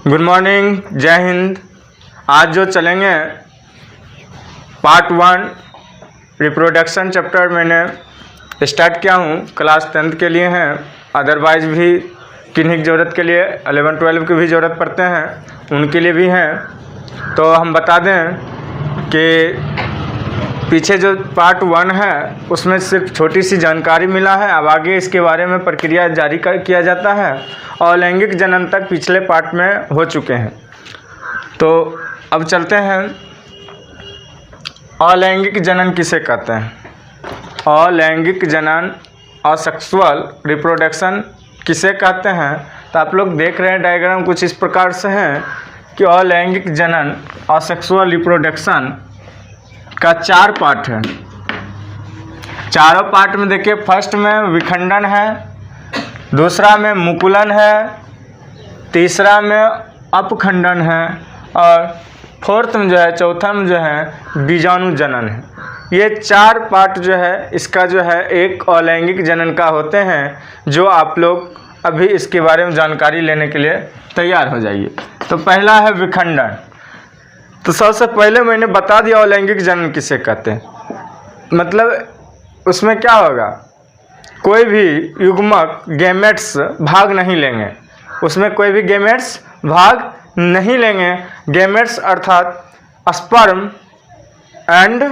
Good morning, जय हिंद। आज जो चलेंगे पार्ट 1 रिप्रोडक्शन चैप्टर मैंने स्टार्ट किया हूँ, क्लास 10th के लिए हैं। अदरवाइज भी किन्हीं की ज़रूरत के लिए 11-12 की भी ज़रूरत पड़ते हैं, उनके लिए भी हैं। तो हम बता दें कि पीछे जो पार्ट 1 है उसमें सिर्फ छोटी सी जानकारी मिला है। अब आगे इसके बारे में प्रक्रिया जारी किया जाता है और लैंगिक जनन तक पिछले पार्ट में हो चुके हैं। तो अब चलते हैं, अलैंगिक जनन किसे कहते हैं। अलैंगिक जनन और सेक्सुअल रिप्रोडक्शन किसे कहते हैं। तो आप लोग देख रहे हैं डायग्राम कुछ इस प्रकार से है कि अलैंगिक जनन और सेक्सुअल रिप्रोडक्शन का 4 पार्ट है। चारों पार्ट में देखिए, फर्स्ट में विखंडन है, दूसरा में मुकुलन है, तीसरा में अपखंडन है और फोर्थ में जो है, चौथा में जो है बीजाणु जनन है। ये 4 पार्ट जो है इसका जो है एक अलैंगिक जनन का होते हैं, जो आप लोग अभी इसके बारे में जानकारी लेने के लिए तैयार हो जाइए। तो पहला है विखंडन। तो सबसे पहले मैंने बता दिया अलैंगिक जनन किसे कहते हैं। मतलब उसमें क्या होगा, कोई भी युग्मक गैमेट्स भाग नहीं लेंगे, उसमें कोई भी गैमेट्स भाग नहीं लेंगे। गैमेट्स अर्थात स्पर्म एंड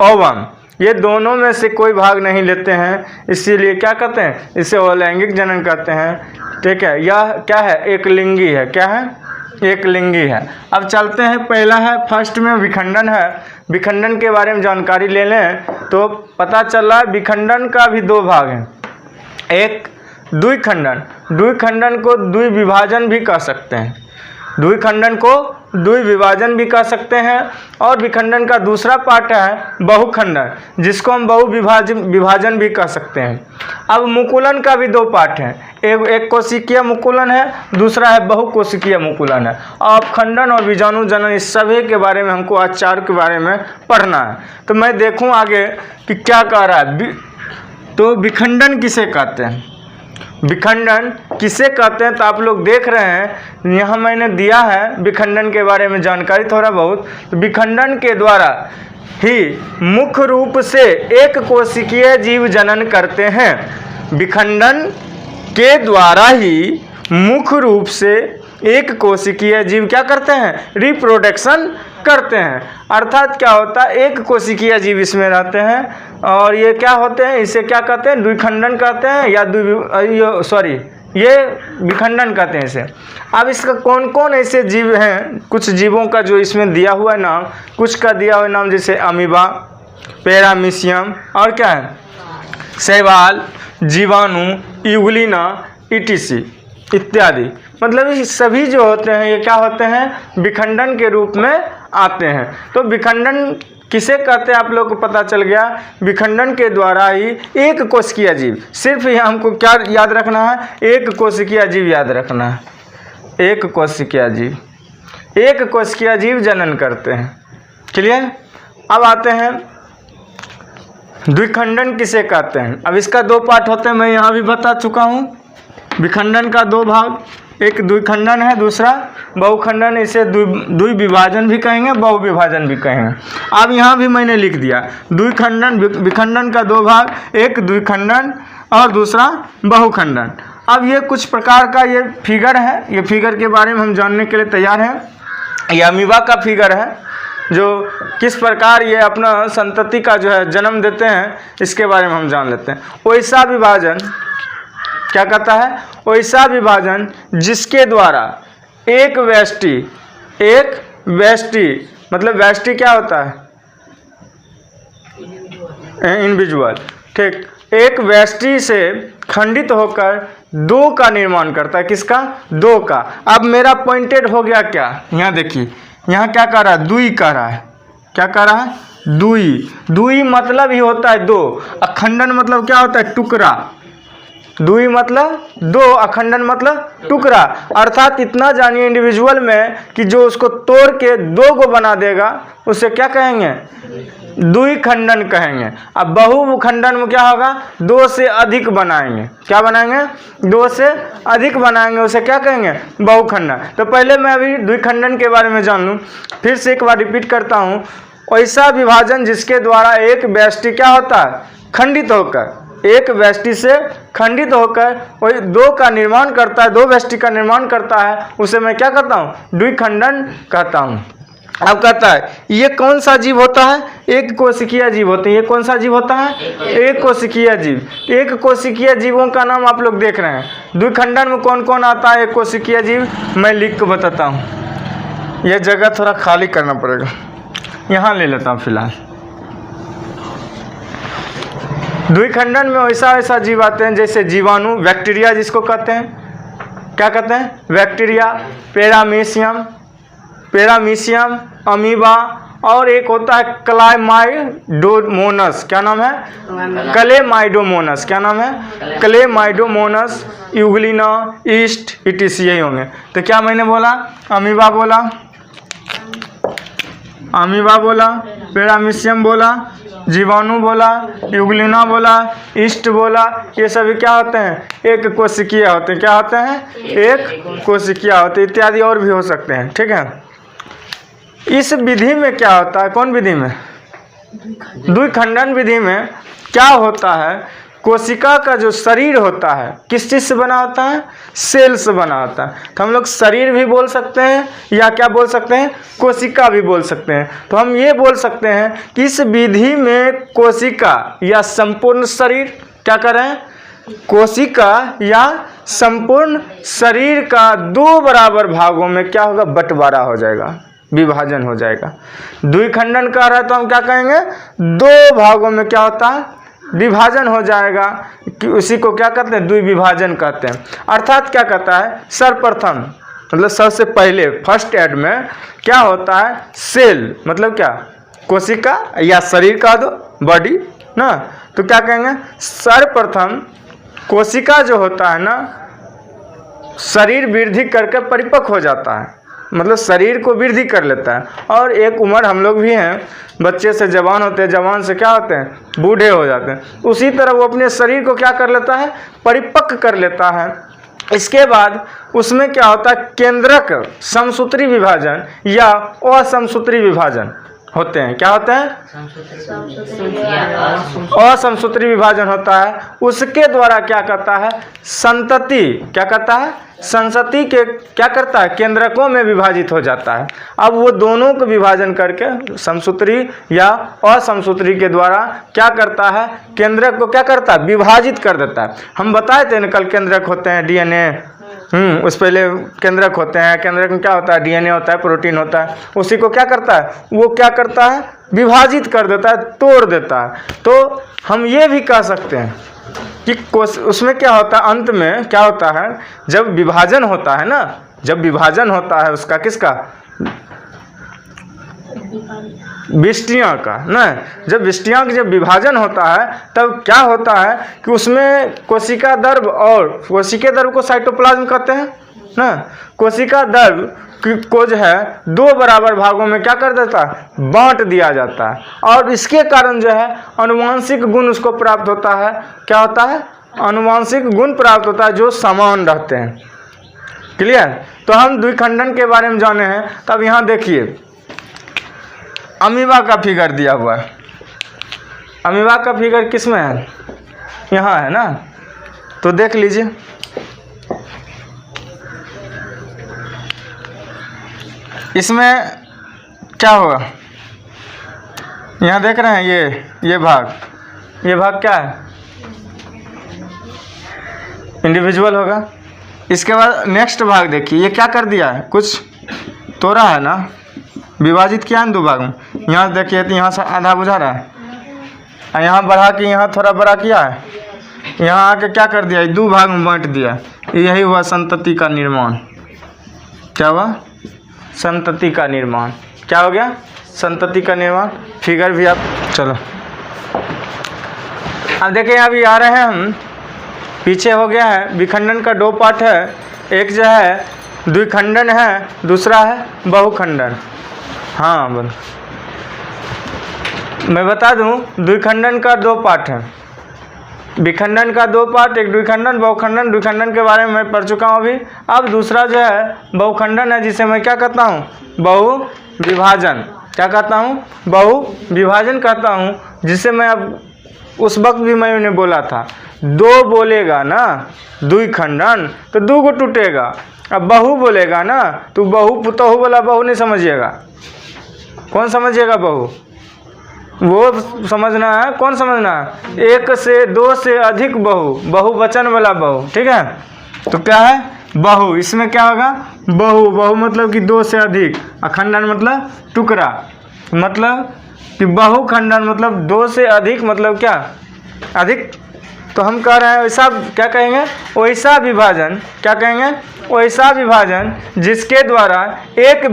ओवम, ये दोनों में से कोई भाग नहीं लेते हैं, इसीलिए क्या कहते हैं, इसे अलैंगिक जनन कहते हैं। ठीक है, यह क्या है, एक लिंगी है। क्या है, एक लिंगी है। अब चलते हैं, पहला है फर्स्ट में विखंडन है। विखंडन के बारे में जानकारी ले लें तो पता चल रहा है विखंडन का भी 2 भाग हैं। एक द्विखंडन, द्विखंडन को द्विविभाजन भी कह सकते हैं, द्विखंडन को द्विविभाजन भी कह सकते हैं। और विखंडन का दूसरा पार्ट है बहुखंडन, जिसको हम विभाजन भी कह सकते हैं। अब मुकुलन का भी 2 पार्ट हैं, एक कोशिकीय मुकुलन है, दूसरा है बहुकोशिकीय मुकुलन है। अपखंडन और बीजाणु जनन, इस सभी के बारे में हमको आज 4 के बारे में पढ़ना है। तो मैं देखूं आगे कि क्या कह रहा है। तो विखंडन किसे कहते हैं, विखंडन किसे कहते हैं, तो आप लोग देख रहे हैं यहाँ मैंने दिया है विखंडन के बारे में जानकारी थोड़ा बहुत। तो विखंडन के द्वारा ही मुख्य रूप से एक कोशिकीय जीव जनन करते हैं। विखंडन के द्वारा ही मुख्य रूप से एक कोशिकीय जीव क्या करते हैं, रिप्रोडक्शन करते हैं। अर्थात क्या होता है, एक कोशिकीय जीव इसमें रहते हैं और ये क्या होते हैं, इसे क्या कहते हैं, द्विखंडन कहते हैं या ये विखंडन कहते हैं इसे। अब इसका कौन कौन ऐसे जीव हैं, कुछ जीवों का जो इसमें दिया हुआ है नाम, कुछ का दिया हुआ नाम जैसे अमीबा, पैरामीशियम और क्या है, शैवाल, जीवाणु, यूग्लिना, ईटीसी इत्यादि। मतलब ये सभी जो होते हैं ये क्या होते हैं, विखंडन के रूप में आते हैं। तो विखंडन किसे कहते हैं आप लोग को पता चल गया। विखंडन के द्वारा ही एक कोशिकीय जीव, सिर्फ ये हमको क्या याद रखना है, एक कोशिकीय जीव याद रखना है, एक कोशिकीय जीव, एक कोशिकीय जीव जनन करते हैं। क्लियर। अब आते हैं द्विखंडन किसे कहते हैं। अब इसका 2 पार्ट होते हैं, मैं यहाँ भी बता चुका हूँ। विखंडन का 2 भाग, एक द्विखंडन है, दूसरा बहुखंडन। इसे द्विविभाजन भी कहेंगे, बहुविभाजन भी कहेंगे। अब यहाँ भी मैंने लिख दिया द्विखंडन, विखंडन का 2 भाग, एक द्विखंडन और दूसरा बहुखंडन। अब ये कुछ प्रकार का ये फिगर है, ये फिगर के बारे में हम जानने के लिए तैयार हैं। ये अमीबा का फिगर है, जो किस प्रकार ये अपना संतति का जो है जन्म देते हैं, इसके बारे में हम जान लेते हैं। वैसा विभाजन क्या कहता है, वैसा विभाजन जिसके द्वारा एक व्यष्टि मतलब व्यष्टि क्या होता है, इंडिविजुअल। ठीक, एक व्यष्टि से खंडित होकर 2 का निर्माण करता है। किसका, 2 का। अब मेरा पॉइंटेड हो गया क्या, यहाँ देखिए, यहाँ क्या कह रहा है, दुई कह रहा है। क्या कह रहा है, दुई। दुई मतलब ही होता है 2। अखंडन मतलब क्या होता है, टुकड़ा। द्वि मतलब दो, अखंडन मतलब टुकड़ा। अर्थात इतना जानिए इंडिविजुअल में कि जो उसको तोड़ के दो को बना देगा उसे क्या कहेंगे? द्विखंडन कहेंगे। अब बहुखंडन में क्या होगा? दो से अधिक बनाएंगे। क्या बनाएंगे? दो से अधिक बनाएंगे, उसे क्या कहेंगे? बहुखंडन। तो पहले मैं अभी द्विखंडन के बारे में जान लूँ, फिर से एक बार रिपीट करता हूँ। ऐसा विभाजन जिसके द्वारा एक व्यष्टि क्या होता है? खंडित होकर, एक व्यष्टि से खंडित होकर वही दो का निर्माण करता है, दो व्यष्टि का निर्माण करता है, उसे मैं क्या कहता हूँ? द्विखंडन कहता हूँ। अब कहता है ये कौन सा जीव होता है? एक कोशिकीय जीव होते हैं। ये कौन सा जीव होता है? एक कोशिकीय जीव। एक कोशिकीय जीवों का नाम आप लोग देख रहे हैं। द्विखंडन में कौन कौन आता है? एक कोशिकीय जीव मैं लिख के बताता हूँ। यह जगह थोड़ा खाली करना पड़ेगा, यहाँ ले लेता हूँ फिलहाल। द्विखंडन में वैसा वैसा जीव आते हैं जैसे जीवाणु, बैक्टीरिया जिसको कहते हैं, क्या कहते हैं? बैक्टीरिया, पैरामीशियम, अमीबा, और एक होता है क्लेमाइडोमोनस। क्या नाम है? क्लेमाइडोमोनस। क्या नाम है? क्लेमाइडोमोनस, यूग्लिना, ईस्ट, इटिस, यही होंगे। तो क्या मैंने बोला? अमीबा बोला, पैरामीशियम बोला, जीवाणु बोला, यूग्लिना बोला, ईस्ट बोला। ये सभी क्या होते हैं? एक कोशिकीय होते हैं। क्या होते हैं? एक कोशिकीय होते हैं। इत्यादि और भी हो सकते हैं। ठीक है। इस विधि में क्या होता है? कौन विधि में? द्विखंडन विधि में क्या होता है? कोशिका का जो शरीर होता है किस चीज़ से बना होता है? सेल से बना होता है। तो हम लोग शरीर भी बोल सकते हैं या क्या बोल सकते हैं? कोशिका भी बोल सकते हैं। तो हम ये बोल सकते हैं कि इस विधि में कोशिका या संपूर्ण शरीर, क्या करें? कोशिका या संपूर्ण शरीर का दो बराबर भागों में क्या होगा? बंटवारा हो जाएगा, विभाजन हो जाएगा। द्विखंडन कह रहा है तो हम क्या कहेंगे? दो भागों में क्या होता है? विभाजन हो जाएगा, कि उसी को क्या कहते हैं? द्विविभाजन कहते हैं। अर्थात क्या कहता है? सर्वप्रथम मतलब सबसे पहले, फर्स्ट एड में क्या होता है? सेल मतलब क्या? कोशिका या शरीर का दो, बॉडी ना। तो क्या कहेंगे? सर्वप्रथम कोशिका जो होता है ना, शरीर वृद्धि करके परिपक्व हो जाता है, मतलब शरीर को वृद्धि कर लेता है। और एक उम्र हम लोग भी हैं, बच्चे से जवान होते हैं, जवान से क्या होते हैं? बूढ़े हो जाते हैं। उसी तरह वो अपने शरीर को क्या कर लेता है? परिपक्व कर लेता है। इसके बाद उसमें क्या होता है? केंद्रक समसूत्री विभाजन या असमसूत्री विभाजन होते हैं। क्या होते हैं? असमसूत्री विभाजन होता है। उसके द्वारा क्या करता है? संतति, क्या करता है? संतति के क्या करता है? केंद्रकों में विभाजित हो जाता है। अब वो दोनों को विभाजन करके समसूत्री या असमसूत्री के द्वारा क्या करता है? केंद्रक को क्या करता है? विभाजित कर देता है। हम बताए थे ना कल, केंद्रक होते हैं डीएनए, उस पहले केंद्रक होते हैं। केंद्रक में क्या होता है? डीएनए होता है, प्रोटीन होता है। उसी को क्या करता है? वो क्या करता है? विभाजित कर देता है, तोड़ देता है। तो हम ये भी कह सकते हैं कि उसमें क्या होता है? अंत में क्या होता है? जब विभाजन होता है ना, जब विभाजन होता है उसका, किसका? विष्टियाँ का ना। जब विष्टियाँ का जब विभाजन होता है तब क्या होता है कि उसमें कोशिका द्रव, और कोशिका द्रव को साइटोप्लाज्म कहते हैं ना। कोशिका द्रव को जो है दो बराबर भागों में क्या कर देता है? बांट दिया जाता है। और इसके कारण जो है आनुवांशिक गुण उसको प्राप्त होता है। क्या होता है? आनुवांशिक गुण प्राप्त होता है जो समान रहते हैं। क्लियर? तो हम द्विखंडन के बारे में जाने हैं। तब यहाँ देखिए अमीबा का फिगर दिया हुआ है। अमीबा का फिगर किस में है? यहाँ है ना। तो देख लीजिए, इसमें क्या होगा? यहाँ देख रहे हैं ये भाग क्या है? इंडिविजुअल होगा। इसके बाद नेक्स्ट भाग देखिए, ये क्या कर दिया है? कुछ तोड़ा है ना, विभाजित किया है दो भाग में। यहाँ देखिए तो यहाँ से आधा बुझा रहा है, और यहाँ बढ़ा के यहाँ थोड़ा बड़ा किया है, यहाँ आके क्या कर दिया? दो भाग में बांट दिया। यही हुआ संतति का निर्माण। क्या हुआ? संतति का निर्माण। क्या हो गया? संतति का निर्माण। फिगर भी आप चलो अब देखिए, अभी आ रहे हैं हम पीछे हो गया है विखंडन का दो पार्ट है, एक जो है द्विखंडन है, दूसरा है बहुखंडन। हाँ बोल, मैं बता दूं द्विखंडन का दो पार्ट है, विखंडन का दो पार्ट, एक द्विखंडन बहुखंडन। द्विखंडन के बारे में मैं पढ़ चुका हूँ अभी। अब दूसरा जो है बहुखंडन है, जिसे मैं क्या कहता हूँ, बहु विभाजन। क्या कहता हूँ, बहु विभाजन कहता हूँ, जिसे मैं अब उस वक्त भी मैंने बोला था, दो बोलेगा ना द्विखंडन तो दो को टूटेगा। अब बहु बोलेगा ना तो बहु पुतहु बोला बहु नहीं समझिएगा। कौन समझिएगा बहु, वो समझना है। कौन समझना है, एक से दो से अधिक बहु, बहुवचन वाला बहु। ठीक है, तो क्या है बहु, इसमें क्या होगा बहु। बहु मतलब कि दो से अधिक, अखंडन मतलब टुकड़ा, मतलब कि बहुखंडन मतलब दो से अधिक, मतलब क्या अधिक। तो हम कह रहे हैं वैसा, क्या कहेंगे, वैसा विभाजन। क्या कहेंगे, वैसा विभाजन जिसके द्वारा एक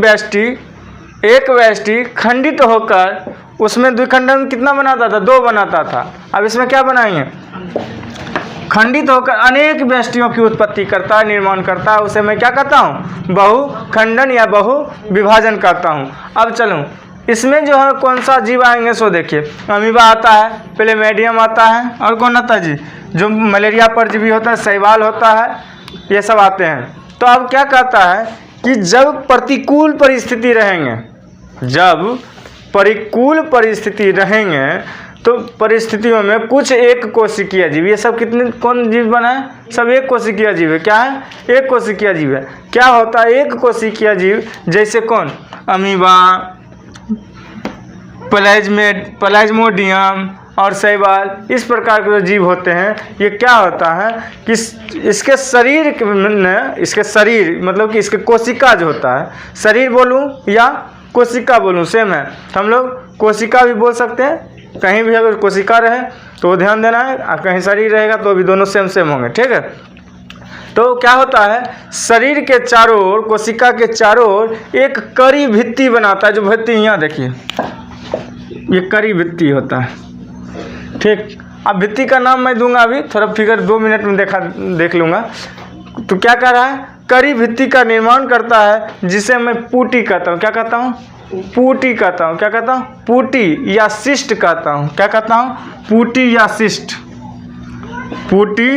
व्यष्टि खंडित होकर, उसमें द्विखंडन कितना बनाता था, दो बनाता था। अब इसमें क्या बनाएंगे, खंडित होकर अनेक व्यष्टियों की उत्पत्ति करता है, निर्माण करता है, उसे मैं क्या कहता हूँ, बहुखंडन या बहु विभाजन कहता हूँ। अब चलूँ, इसमें जो है कौन सा जीव आएंगे सो देखिए, अमीबा आता है, प्लेमेडियम आता है, और कौन आता है जी, जो मलेरिया परजीवी होता है, शैवाल होता है, ये सब आते हैं। तो अब क्या कहता है कि जब प्रतिकूल परिस्थिति रहेंगे, जब प्रतिकूल परिस्थिति रहेंगे, तो परिस्थितियों में कुछ एक कोशिकीय जीव, ये सब कितने कौन जीव बना है, सब एक कोशिकीय जीव है। क्या है, एक कोशिकीय जीव है। क्या होता है एक कोशिकीय जीव, जैसे कौन, अमीबा, प्लाज्मोडियम और शैवाल, इस प्रकार के जो जीव होते हैं, ये क्या होता है कि इसके शरीर में, इसके शरीर मतलब कि इसके कोशिका जो होता है, शरीर बोलूँ या कोशिका बोलूँ सेम है, हम लोग कोशिका भी बोल सकते हैं। कहीं भी अगर कोशिका रहे तो ध्यान देना है, और कहीं शरीर रहेगा तो भी दोनों सेम सेम होंगे। ठीक है, तो क्या होता है, शरीर के चारों ओर, कोशिका के चारों ओर एक कड़ी भित्ति बनाता है। जो भित्ति यहाँ देखिए, ये कड़ी भित्ति होता है। ठीक, अब भित्ति का नाम मैं दूंगा, अभी थोड़ा फिगर 2 मिनट में देख लूँगा। तो क्या कर रहा है, कड़ी भित्ति का निर्माण करता है, जिसे मैं पुटी कहता हूँ। क्या कहता हूँ, पुटी कहता हूँ। क्या कहता हूँ, पुटी या शिष्ट कहता हूँ। क्या कहता हूँ, पुटी या शिष्ट, पुटी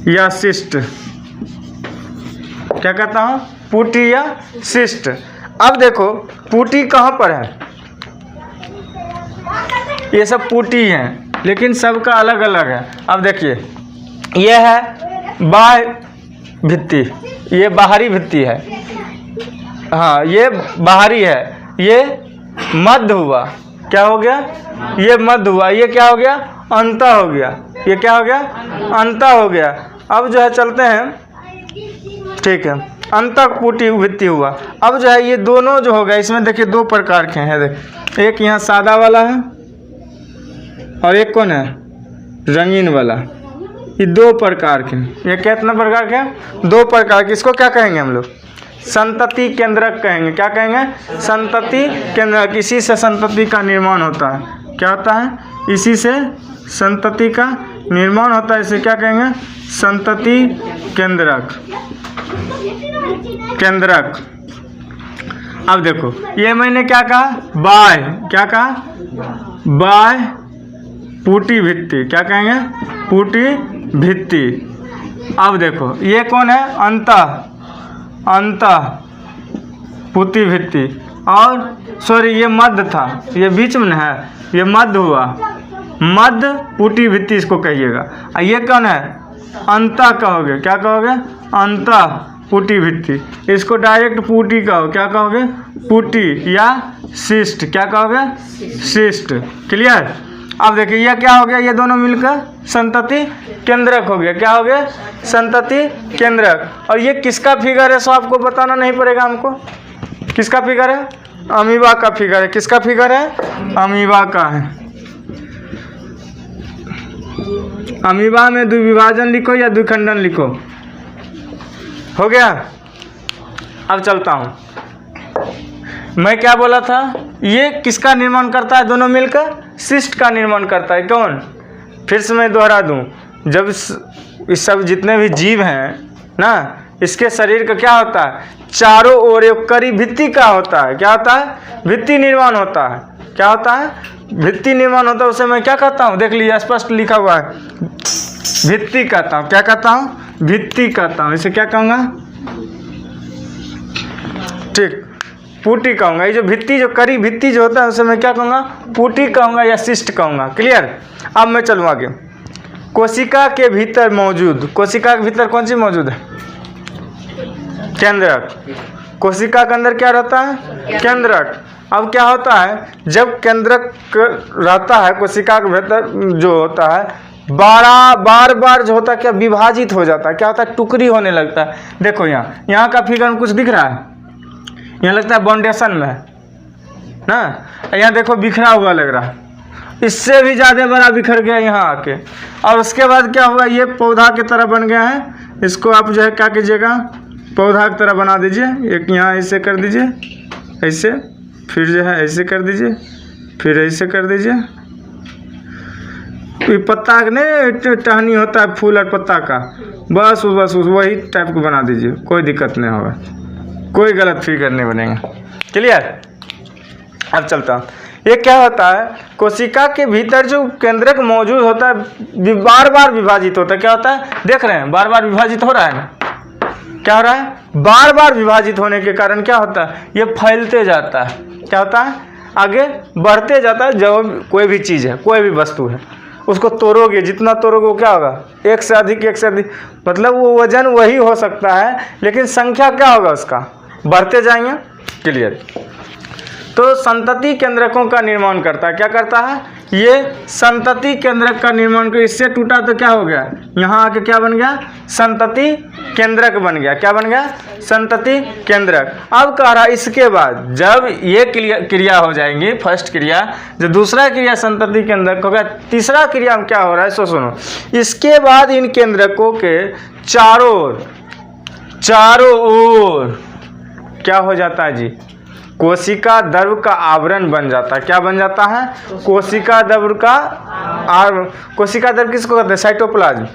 या शिष्ट। क्या कहता हूँ, पुटी या शिष्ट। अब देखो पुटी कहाँ पर है, ये सब पुटी हैं, लेकिन सबका अलग अलग है। अब देखिए, ये है बाह्य भित्ति, ये बाहरी भित्ति है। हाँ, ये बाहरी है, ये मध्य हुआ। क्या हो गया, ये मध्य हुआ। ये क्या हो गया, अंत हो गया। ये क्या हो गया, अंत हो गया। अब जो है चलते हैं, ठीक है, अंतक पुटी भित्ति हुआ। अब जो है ये दोनों जो हो गए, इसमें देखिए दो प्रकार के हैं। देख, एक यहाँ सादा वाला है और एक कौन है, रंगीन वाला। ये दो प्रकार के, ये कितना प्रकार के, दो प्रकार के। इसको क्या कहेंगे हम लोग, संतति केंद्रक कहेंगे। क्या कहेंगे, संतति केंद्रक। इसी से संतति का निर्माण होता है। क्या होता है, इसी से संतति का निर्माण होता है। इसे क्या कहेंगे, संतति केंद्रक, केंद्रक। अब देखो, ये मैंने क्या कहा, बाह्य, क्या कहा, बाह्य पुटी भित्ति। क्या कहेंगे, पुटी भित्ति। अब देखो ये कौन है, अंतः पुटी भित्ति। और सॉरी, ये मध्य था, ये बीच में है, ये मध्य हुआ, मध्य पुटी भित्ति इसको कहिएगा। और ये कौन है, अंतः कहोगे। क्या कहोगे, अंतः पुटी भित्ति। इसको डायरेक्ट पुटी कहो। क्या कहोगे, पुटी या शिष्ट। क्या कहोगे, शिष्ट। क्लियर। अब देखिए ये क्या हो गया, ये दोनों मिलकर संतति केंद्रक हो गया। क्या हो गया, संतति केंद्रक। और ये किसका फिगर है, सो आपको बताना नहीं पड़ेगा हमको। किसका फिगर है, अमीबा का फिगर है। किसका फिगर है, अमीबा का है। अमीबा में द्विविभाजन लिखो या द्विखंडन लिखो। हो गया। अब चलता हूँ, मैं क्या बोला था, ये किसका निर्माण करता है, दोनों मिलकर शिष्ट का निर्माण करता है। कौन, फिर से मैं दोहरा दूं, जब इस सब जितने भी जीव हैं ना, इसके शरीर का क्या होता है, चारों ओर एक करी भित्ति का होता है। क्या होता है? भित्ति निर्माण होता है। क्या होता है? भित्ति निर्माण होता है। उसे मैं क्या कहता हूँ, देख लीजिए स्पष्ट लिखा हुआ है, भित्ति कहता हूँ। क्या कहता हूँ? भित्ति कहता हूँ। इसे क्या कहूँगा? ठीक, पुटी कहूँगा। ये जो भित्ति, जो करी भित्ति जो होता है, उसे मैं क्या कहूँगा? पुटी कहूँगा या शिष्ट कहूँगा। क्लियर? अब मैं चलूँ आगे। कोशिका के भीतर मौजूद, कोशिका के भीतर कौन सी मौजूद है? केंद्रक। कोशिका के अंदर क्या रहता है? केंद्रक। अब क्या होता है, जब केंद्रक रहता है कोशिका के भीतर जो होता है, बार बार जो होता है क्या, विभाजित हो जाता है। क्या होता है? टुकड़ी होने लगता है। देखो यहाँ का फिगर में कुछ दिख रहा है, यहाँ लगता है बाउंडेशन में ना, यहाँ देखो बिखरा हुआ लग रहा है, इससे भी ज़्यादा बड़ा बिखर गया यहाँ आके। और उसके बाद क्या हुआ, ये पौधा की तरह बन गया है। इसको आप जो है क्या कीजिएगा, पौधा की तरह बना दीजिए। एक यहाँ ऐसे कर दीजिए, ऐसे, फिर जो है ऐसे कर दीजिए, फिर ऐसे कर दीजिए। पत्ता का नहीं टहनी होता है फूल और पत्ता का, बस वही टाइप को बना दीजिए, कोई दिक्कत नहीं होगा, कोई गलत फिगर नहीं बनेगा। क्लियर? अब चलता हूँ। ये क्या होता है, कोशिका के भीतर जो केंद्रक मौजूद होता है, बार बार विभाजित होता है। क्या होता है? देख रहे हैं, बार बार विभाजित हो रहा है ना। क्या हो रहा है? बार बार विभाजित होने के कारण क्या होता है, ये फैलते जाता है। क्या होता है? आगे बढ़ते जाता है। जब कोई भी चीज़ है, कोई भी वस्तु है, उसको तोड़ोगे, जितना तोड़ोगे वो क्या होगा, एक से अधिक, मतलब वो वजन वही हो सकता है, लेकिन संख्या क्या होगा उसका, बढ़ते जाएंगे। क्लियर? तो संतति केंद्रकों का निर्माण करता है। क्या करता है? ये संतति केंद्रक का निर्माण कर, इससे टूटा तो क्या हो गया, यहाँ आके क्या बन गया, संतति केंद्रक बन गया। क्या बन गया? संतति केंद्रक। अब कह रहा इसके बाद जब ये क्रिया हो जाएंगी, फर्स्ट क्रिया, जो दूसरा क्रिया संतति केंद्रक हो गया, तीसरा क्रिया में क्या हो रहा है सो सुनो। इसके बाद इन केंद्रकों के चारों ओर क्या हो जाता है जी, कोशिका द्रव का आवरण बन जाता है। क्या बन जाता है? कोशिका द्रव का आवरण। कोशिका द्रव किसको कहते हैं? साइटोप्लाज्म।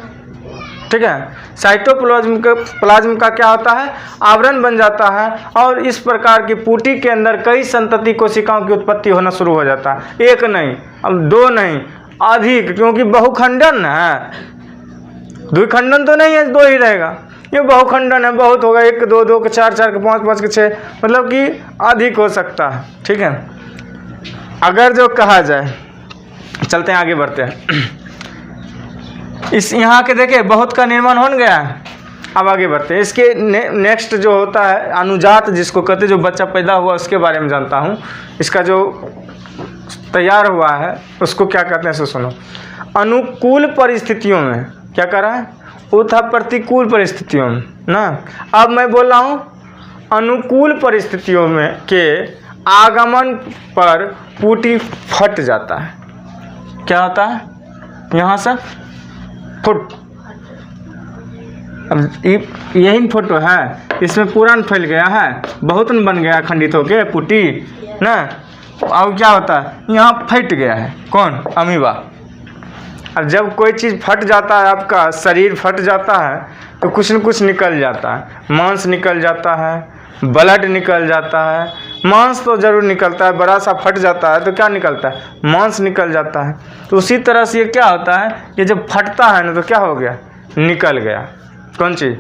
ठीक है, साइटोप्लाज्म का क्या होता है, आवरण बन जाता है। और इस प्रकार की पुटी के अंदर कई संतति कोशिकाओं की उत्पत्ति होना शुरू हो जाता है। एक नहीं, अब दो नहीं, अधिक, क्योंकि बहुखंडन है। द्विखंडन तो नहीं है, दो ही रहेगा। ये बहुखंडन है, बहुत होगा, 1 2 2 के 4 4 के 5 5 के 6, मतलब कि अधिक हो सकता है। ठीक है, अगर जो कहा जाए, चलते हैं आगे बढ़ते हैं। इस यहाँ के देखे बहुत का निर्माण हो गया है। अब आगे बढ़ते हैं। इसके नेक्स्ट जो होता है अनुजात, जिसको कहते हैं, जो बच्चा पैदा हुआ उसके बारे में जानता हूँ। इसका जो तैयार हुआ है उसको क्या कहते हैं सो सुनो। अनुकूल परिस्थितियों में क्या कर रहा है, वो था प्रतिकूल परिस्थितियों में ना। अब मैं बोल रहा हूँ अनुकूल परिस्थितियों में के आगमन पर पुटी फट जाता है। क्या होता है, यहाँ से फुट, अब यही फोटो है, इसमें पूरा फैल गया है, बहुत बन गया खंडित होके पुटी ना। अब क्या होता है, यहाँ फट गया है, कौन, अमीबा। अब जब कोई चीज़ फट जाता है, आपका शरीर फट जाता है, तो कुछ न कुछ निकल जाता है। मांस निकल जाता है, ब्लड निकल जाता है। मांस तो जरूर निकलता है, बड़ा सा फट जाता है तो क्या निकलता है, मांस निकल जाता है। तो उसी तरह से ये क्या होता है, ये जब फटता है ना तो क्या हो गया, निकल गया। कौन चीज़,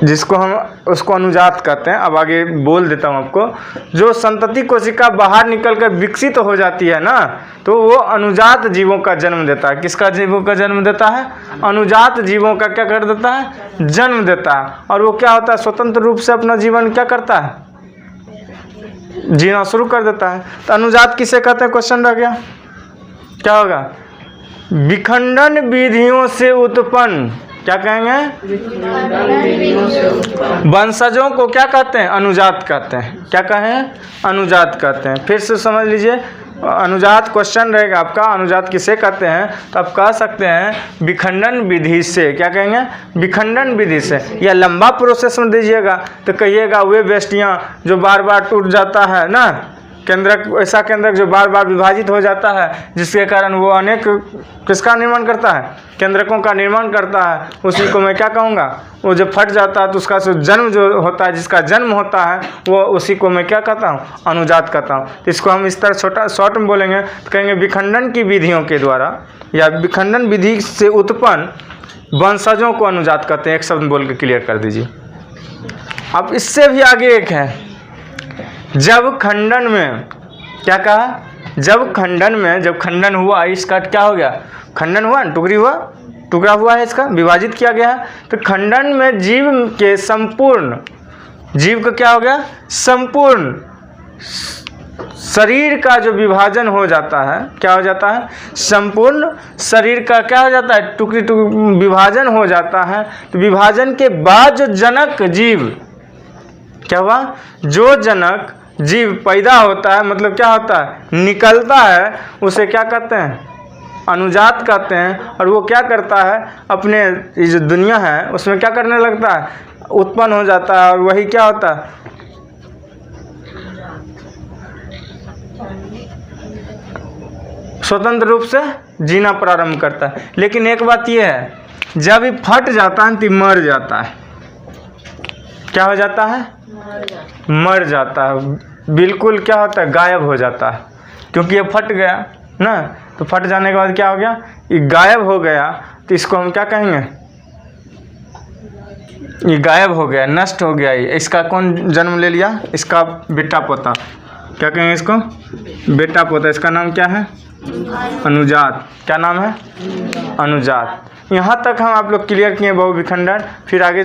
जिसको हम उसको अनुजात कहते हैं। अब आगे बोल देता हूँ आपको। जो संतति कोशिका बाहर निकलकर विकसित हो जाती है ना, तो वो अनुजात जीवों का जन्म देता है। किसका जीवों का जन्म देता है, अनुजात जीवों का क्या कर देता है, जन्म देता है। और वो क्या होता है, स्वतंत्र रूप से अपना जीवन क्या करता है, जीना शुरू कर देता है। तो अनुजात किसे कहते हैं, क्वेश्चन रह गया, क्या होगा, विखंडन विधियों से उत्पन्न, क्या कहेंगे, वंशजों को क्या कहते हैं, अनुजात कहते हैं। क्या कहें, अनुजात कहते हैं। फिर से समझ लीजिए, अनुजात क्वेश्चन रहेगा आपका, अनुजात किसे कहते हैं, तो आप कह सकते हैं विखंडन विधि से। क्या कहेंगे, विखंडन विधि से। या लंबा प्रोसेस में दीजिएगा तो कहिएगा वे बेस्टियाँ जो बार बार टूट जाता है ना, केंद्रक, ऐसा केंद्रक जो बार बार विभाजित हो जाता है, जिसके कारण वो अनेक किसका निर्माण करता है, केंद्रकों का निर्माण करता है, उसी को मैं क्या कहूँगा, वो जब फट जाता है तो उसका जन्म जो होता है, जिसका जन्म होता है, वो उसी को मैं क्या कहता हूँ, अनुजात कहता हूँ। तो इसको हम इस तरह शॉर्ट में बोलेंगे तो कहेंगे विखंडन की विधियों के द्वारा या विखंडन विधि से उत्पन्न वंशजों को अनुजात कहते हैं। एक शब्द बोल के क्लियर कर दीजिए। अब इससे भी आगे एक है, जब खंडन में क्या कहा, जब खंडन हुआ, इसका क्या हो गया, खंडन हुआ, टुकड़ा हुआ है, इसका विभाजित किया गया है। तो खंडन में जीव के संपूर्ण, जीव का क्या हो गया, संपूर्ण शरीर का जो विभाजन हो जाता है, क्या हो जाता है, संपूर्ण शरीर का क्या हो जाता है, टुकड़ी विभाजन हो जाता है। तो विभाजन के बाद जो जनक जीव क्या हुआ, जो जनक जीव पैदा होता है, मतलब क्या होता है, निकलता है, उसे क्या कहते हैं, अनुजात कहते हैं। और वो क्या करता है, अपने ये जो दुनिया है उसमें क्या करने लगता है, उत्पन्न हो जाता है, और वही क्या होता है, स्वतंत्र रूप से जीना प्रारंभ करता है। लेकिन एक बात यह है, जब ये फट जाता है तो मर जाता है। क्या हो जाता है, मर जाता है, बिल्कुल क्या होता है, गायब हो जाता है, क्योंकि ये फट गया ना। तो फट जाने के बाद क्या हो गया, ये गायब हो गया। तो इसको हम क्या कहेंगे, ये गायब हो गया, नष्ट हो गया। ये इसका कौन जन्म ले लिया, इसका बेटा पोता, क्या कहेंगे इसको, बेटा पोता। इसका नाम क्या है, अनुजात। क्या नाम है, अनुजात। यहाँ तक हम आप लोग क्लियर किए बहुविखंडन। फिर आगे